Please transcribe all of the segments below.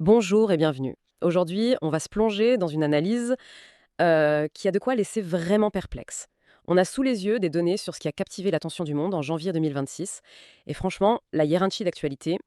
Bonjour et bienvenue. Aujourd'hui, on va se plonger dans une analyse qui a de quoi laisser vraiment perplexe. On a sous les yeux des données sur ce qui a captivé l'attention du monde en janvier 2026. Et franchement, la hiérarchie d'actualité,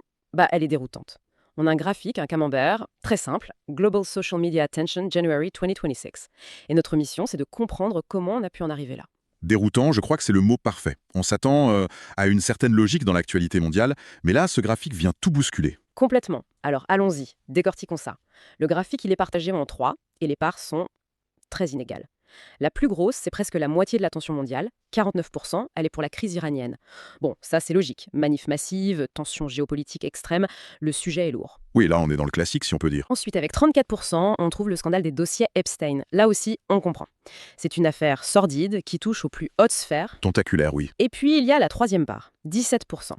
elle est déroutante. On a un graphique, un camembert, très simple, Global Social Media Attention January 2026. Et notre mission, c'est de comprendre comment on a pu en arriver là. Déroutant, je crois que c'est le mot parfait. On s'attend à une certaine logique dans l'actualité mondiale, mais là, ce graphique vient tout bousculer. Complètement. Alors allons-y, décortiquons ça. Le graphique, il est partagé en trois, et les parts sont très inégales. La plus grosse, c'est presque la moitié de l'attention mondiale, 49%, elle est pour la crise iranienne. Bon, ça c'est logique. Manif massive, tension géopolitique extrême, le sujet est lourd. Oui, là, on est dans le classique, si on peut dire. Ensuite, avec 34%, on trouve le scandale des dossiers Epstein. Là aussi, on comprend. C'est une affaire sordide qui touche aux plus hautes sphères. Tentaculaire, oui. Et puis, il y a la troisième part, 17%.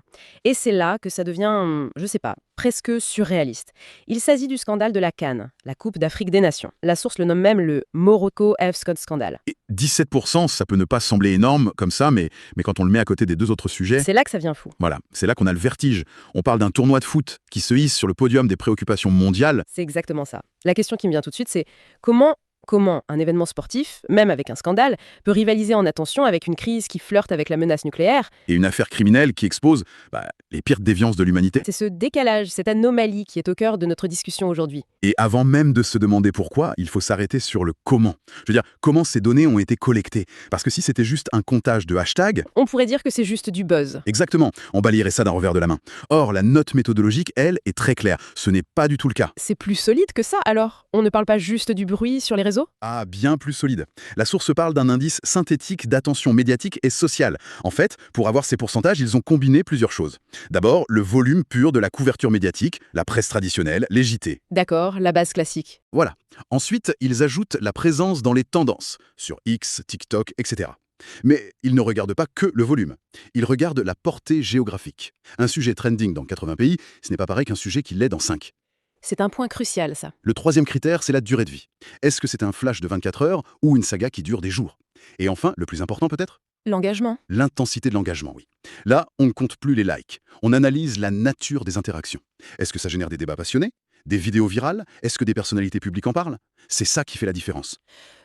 Et c'est là que ça devient, je sais pas, presque surréaliste. Il s'agit du scandale de la CAN, la Coupe d'Afrique des Nations. La source le nomme même le Morocco F. Scott Scandal. Et 17%, ça peut ne pas sembler énorme comme ça, mais quand on le met à côté des deux autres sujets, C'est là que ça vient fou. voilà, c'est là qu'on a le vertige. On parle d'un tournoi de foot qui se hisse sur le podium des préoccupations mondiales. C'est exactement ça. La question qui me vient tout de suite, c'est comment un événement sportif, même avec un scandale, peut rivaliser en attention avec une crise qui flirte avec la menace nucléaire. Et une affaire criminelle qui expose les pires déviances de l'humanité. C'est ce décalage, cette anomalie qui est au cœur de notre discussion aujourd'hui. Et avant même de se demander pourquoi, il faut s'arrêter sur le comment. Je veux dire, comment ces données ont été collectées. Parce que si c'était juste un comptage de hashtags, On pourrait dire que c'est juste du buzz. exactement, on balayerait ça d'un revers de la main. Or, la note méthodologique, elle, est très claire. Ce n'est pas du tout le cas. C'est plus solide que ça alors? On ne parle pas juste du bruit sur les réseaux? Ah, bien plus solide. La source parle d'un indice synthétique d'attention médiatique et sociale. En fait, pour avoir ces pourcentages, ils ont combiné plusieurs choses. D'abord, le volume pur de la couverture médiatique, la presse traditionnelle, les JT. D'accord, la base classique. Voilà. Ensuite, ils ajoutent la présence dans les tendances, sur X, TikTok, etc. Mais ils ne regardent pas que le volume. Ils regardent la portée géographique. Un sujet trending dans 80 pays, ce n'est pas pareil qu'un sujet qui l'est dans 5. C'est un point crucial, ça. Le troisième critère, c'est la durée de vie. Est-ce que c'est un flash de 24 heures ou une saga qui dure des jours? Et enfin, le plus important peut-être, L'engagement. l'intensité de l'engagement, oui. Là, on ne compte plus les likes. On analyse la nature des interactions. Est-ce que ça génère des débats passionnés? Des vidéos virales? Est-ce que des personnalités publiques en parlent? C'est ça qui fait la différence.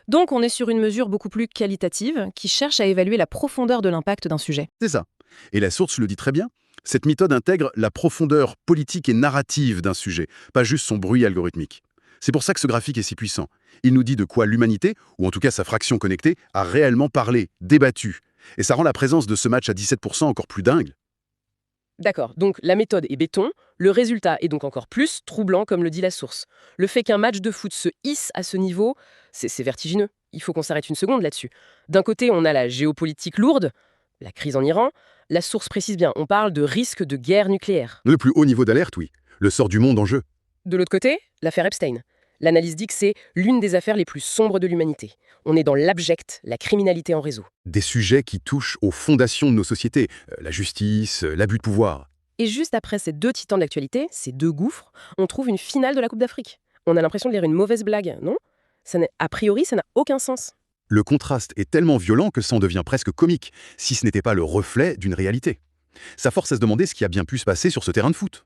Donc on est sur une mesure beaucoup plus qualitative qui cherche à évaluer la profondeur de l'impact d'un sujet. C'est ça. Et la source le dit très bien. Cette méthode intègre la profondeur politique et narrative d'un sujet, pas juste son bruit algorithmique. C'est pour ça que ce graphique est si puissant. Il nous dit de quoi l'humanité, ou en tout cas sa fraction connectée, a réellement parlé, débattu. Et ça rend la présence de ce match à 17% encore plus dingue. D'accord, donc la méthode est béton, le résultat est donc encore plus troublant comme le dit la source. Le fait qu'un match de foot se hisse à ce niveau, c'est vertigineux. Il faut qu'on s'arrête une seconde là-dessus. D'un côté, on a la géopolitique lourde, la crise en Iran. La source précise bien, on parle de risque de guerre nucléaire. Le plus haut niveau d'alerte, oui. Le sort du monde en jeu. De l'autre côté, l'affaire Epstein. L'analyse dit que c'est l'une des affaires les plus sombres de l'humanité. On est dans l'abject, la criminalité en réseau. Des sujets qui touchent aux fondations de nos sociétés. La justice, l'abus de pouvoir. Et juste après ces deux titans de l'actualité, ces deux gouffres, on trouve une finale de la Coupe d'Afrique. On a l'impression de lire une mauvaise blague, non? A priori, ça n'a aucun sens. Le contraste est tellement violent que ça en devient presque comique, si ce n'était pas le reflet d'une réalité. Ça force à se demander ce qui a bien pu se passer sur ce terrain de foot.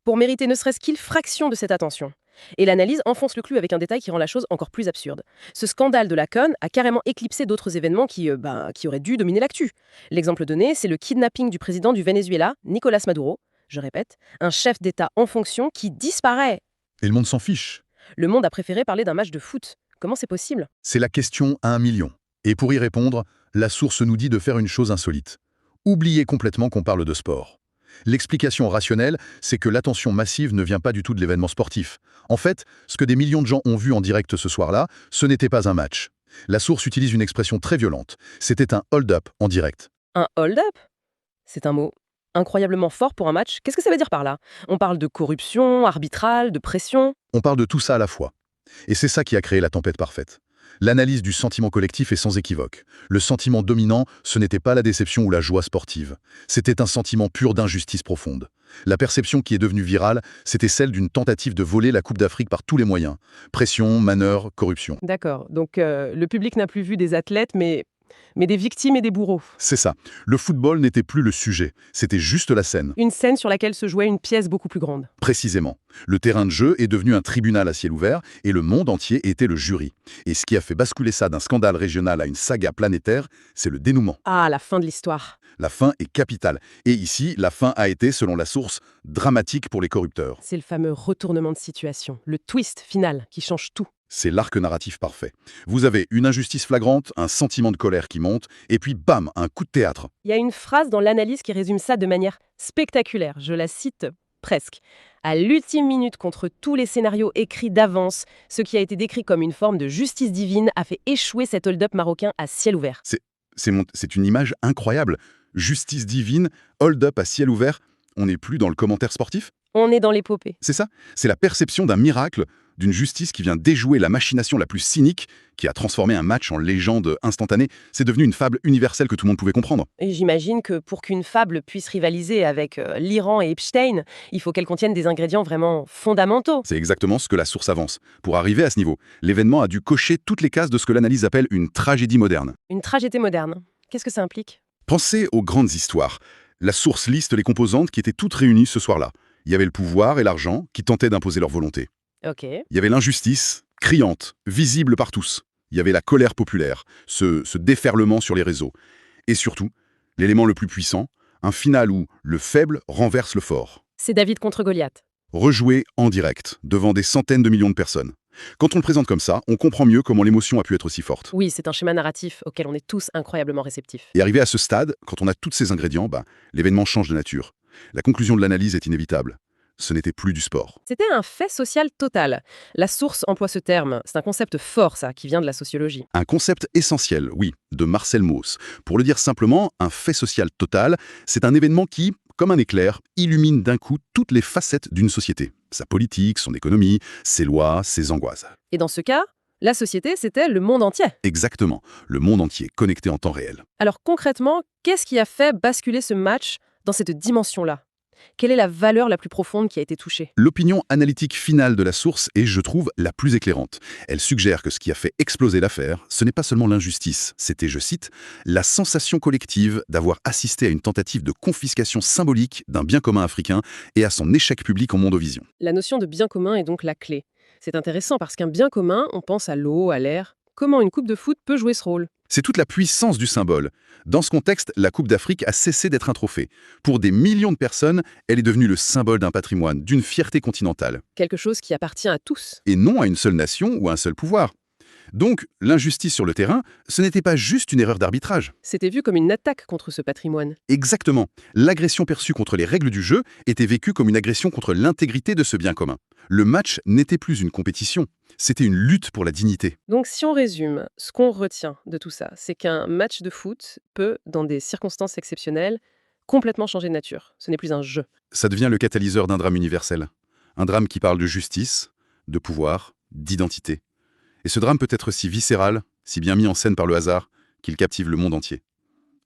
Pour mériter ne serait-ce qu'une fraction de cette attention. Et l'analyse enfonce le clou avec un détail qui rend la chose encore plus absurde. Ce scandale de la CON a carrément éclipsé d'autres événements qui auraient dû dominer l'actu. L'exemple donné, c'est le kidnapping du président du Venezuela, Nicolas Maduro, je répète, un chef d'État en fonction qui disparaît. Et le monde s'en fiche. Le monde a préféré parler d'un match de foot. Comment c'est possible? C'est la question à 1 million. Et pour y répondre, la source nous dit de faire une chose insolite. Oubliez complètement qu'on parle de sport. L'explication rationnelle, c'est que l'attention massive ne vient pas du tout de l'événement sportif. En fait, ce que des millions de gens ont vu en direct ce soir-là, ce n'était pas un match. La source utilise une expression très violente. C'était un hold-up en direct. Un hold-up? C'est un mot incroyablement fort pour un match. Qu'est-ce que ça veut dire par là? On parle de corruption, arbitrale, de pression. On parle de tout ça à la fois. Et c'est ça qui a créé la tempête parfaite. L'analyse du sentiment collectif est sans équivoque. Le sentiment dominant, ce n'était pas la déception ou la joie sportive. C'était un sentiment pur d'injustice profonde. La perception qui est devenue virale, c'était celle d'une tentative de voler la Coupe d'Afrique par tous les moyens. Pression, manœuvre, corruption. D'accord, donc le public n'a plus vu des athlètes, mais mais des victimes et des bourreaux. C'est ça. Le football n'était plus le sujet, c'était juste la scène. Une scène sur laquelle se jouait une pièce beaucoup plus grande. Précisément. Le terrain de jeu est devenu un tribunal à ciel ouvert et le monde entier était le jury. Et ce qui a fait basculer ça d'un scandale régional à une saga planétaire, c'est le dénouement. Ah, la fin de l'histoire. La fin est capitale. Et ici, la fin a été, selon la source, dramatique pour les corrupteurs. C'est le fameux retournement de situation, le twist final qui change tout. C'est l'arc narratif parfait. Vous avez une injustice flagrante, un sentiment de colère qui monte, et puis bam, un coup de théâtre. Il y a une phrase dans l'analyse qui résume ça de manière spectaculaire. Je la cite presque. À l'ultime minute, contre tous les scénarios écrits d'avance, ce qui a été décrit comme une forme de justice divine a fait échouer cet hold-up marocain à ciel ouvert. C'est une image incroyable. Justice divine, hold-up à ciel ouvert. On n'est plus dans le commentaire sportif? On est dans l'épopée. C'est ça? C'est la perception d'un miracle, d'une justice qui vient déjouer la machination la plus cynique, qui a transformé un match en légende instantanée. C'est devenu une fable universelle que tout le monde pouvait comprendre. Et j'imagine que pour qu'une fable puisse rivaliser avec l'Iran et Epstein, il faut qu'elle contienne des ingrédients vraiment fondamentaux. C'est exactement ce que la source avance. Pour arriver à ce niveau, l'événement a dû cocher toutes les cases de ce que l'analyse appelle une tragédie moderne. Une tragédie moderne. Qu'est-ce que ça implique? Pensez aux grandes histoires. La source liste les composantes qui étaient toutes réunies ce soir-là. Il y avait le pouvoir et l'argent qui tentaient d'imposer leur volonté. Ok. Il y avait l'injustice, criante, visible par tous. Il y avait la colère populaire, ce déferlement sur les réseaux. Et surtout, l'élément le plus puissant, un final où le faible renverse le fort. C'est David contre Goliath. Rejoué en direct, devant des centaines de millions de personnes. Quand on le présente comme ça, on comprend mieux comment l'émotion a pu être aussi forte. Oui, c'est un schéma narratif auquel on est tous incroyablement réceptifs. Et arrivé à ce stade, quand on a tous ces ingrédients, l'événement change de nature. La conclusion de l'analyse est inévitable. Ce n'était plus du sport. C'était un fait social total. La source emploie ce terme. C'est un concept fort, ça, qui vient de la sociologie. Un concept essentiel, oui, de Marcel Mauss. Pour le dire simplement, un fait social total, c'est un événement qui, comme un éclair, illumine d'un coup toutes les facettes d'une société. Sa politique, son économie, ses lois, ses angoisses. Et dans ce cas, la société, c'était le monde entier. Exactement, le monde entier, connecté en temps réel. Alors concrètement, qu'est-ce qui a fait basculer ce match dans cette dimension-là? Quelle est la valeur la plus profonde qui a été touchée? L'opinion analytique finale de la source est, je trouve, la plus éclairante. Elle suggère que ce qui a fait exploser l'affaire, ce n'est pas seulement l'injustice, c'était, je cite, « la sensation collective d'avoir assisté à une tentative de confiscation symbolique d'un bien commun africain et à son échec public en mondovision ». La notion de bien commun est donc la clé. C'est intéressant parce qu'un bien commun, on pense à l'eau, à l'air. Comment une coupe de foot peut jouer ce rôle? C'est toute la puissance du symbole. Dans ce contexte, la Coupe d'Afrique a cessé d'être un trophée. Pour des millions de personnes, elle est devenue le symbole d'un patrimoine, d'une fierté continentale. Quelque chose qui appartient à tous. Et non à une seule nation ou à un seul pouvoir. Donc, l'injustice sur le terrain, ce n'était pas juste une erreur d'arbitrage. C'était vu comme une attaque contre ce patrimoine. Exactement. L'agression perçue contre les règles du jeu était vécue comme une agression contre l'intégrité de ce bien commun. Le match n'était plus une compétition, c'était une lutte pour la dignité. Donc si on résume, ce qu'on retient de tout ça, c'est qu'un match de foot peut, dans des circonstances exceptionnelles, complètement changer de nature. Ce n'est plus un jeu. Ça devient le catalyseur d'un drame universel. Un drame qui parle de justice, de pouvoir, d'identité. Et ce drame peut être si viscéral, si bien mis en scène par le hasard, qu'il captive le monde entier.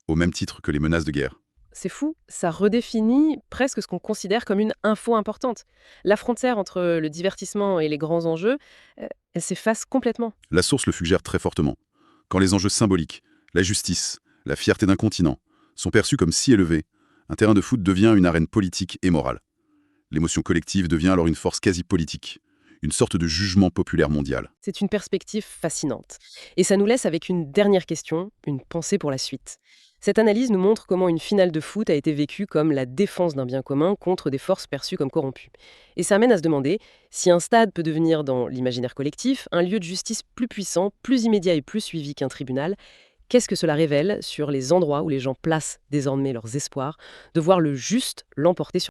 Au même titre que les menaces de guerre. C'est fou, ça redéfinit presque ce qu'on considère comme une info importante. La frontière entre le divertissement et les grands enjeux, elle s'efface complètement. La source le suggère très fortement. Quand les enjeux symboliques, la justice, la fierté d'un continent, sont perçus comme si élevés, un terrain de foot devient une arène politique et morale. L'émotion collective devient alors une force quasi politique, une sorte de jugement populaire mondial. C'est une perspective fascinante. Et ça nous laisse avec une dernière question, une pensée pour la suite. Cette analyse nous montre comment une finale de foot a été vécue comme la défense d'un bien commun contre des forces perçues comme corrompues. Et ça amène à se demander si un stade peut devenir, dans l'imaginaire collectif, un lieu de justice plus puissant, plus immédiat et plus suivi qu'un tribunal. Qu'est-ce que cela révèle sur les endroits où les gens placent désormais leurs espoirs de voir le juste l'emporter sur